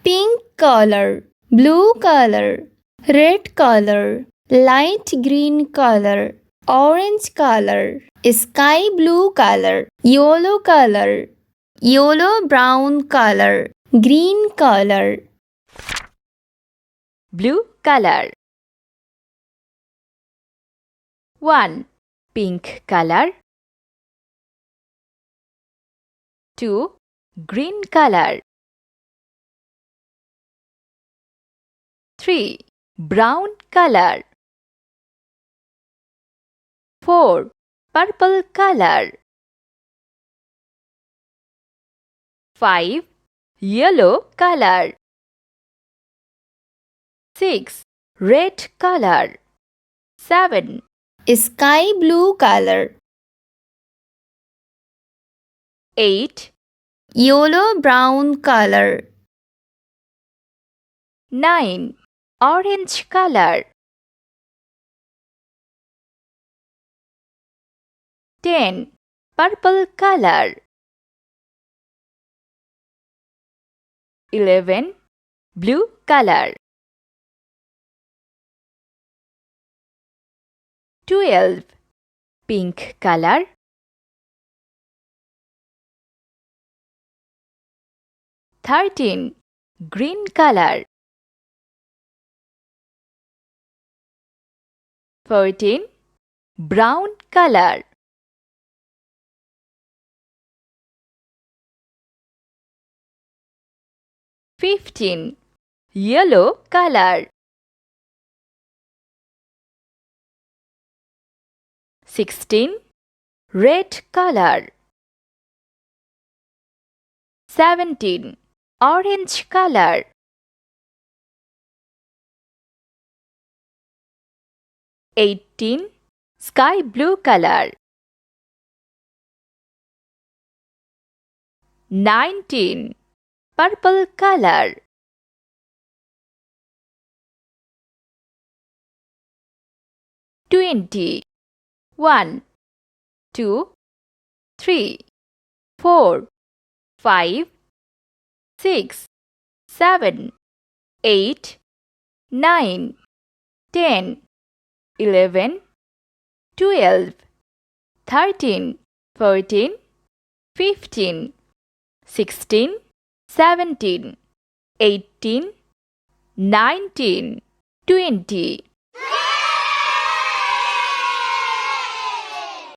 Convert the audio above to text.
pink color, blue color, red color, light green color, orange color, sky blue color, yellow color, yellow brown color, green color. Blue color. 1. Pink color. 2. Green color. 3. Brown color. 4. Purple color. 5. Yellow color. 6. Red color. 7. Sky blue color. 8. Yellow brown color. 9. Orange color. 10. Purple color. 11. Blue color. 12. Pink color. 13. Green color. 14. Brown color. 15. Yellow color. 16. Red color. 17. Orange color. 18. Sky blue color. 19. Purple color. 20. 1, 2, 3, 4, 5, 6, 7, 8, 9, 10, 11, 12, 13, 14, 15, 16, 17, 18, 19, 20.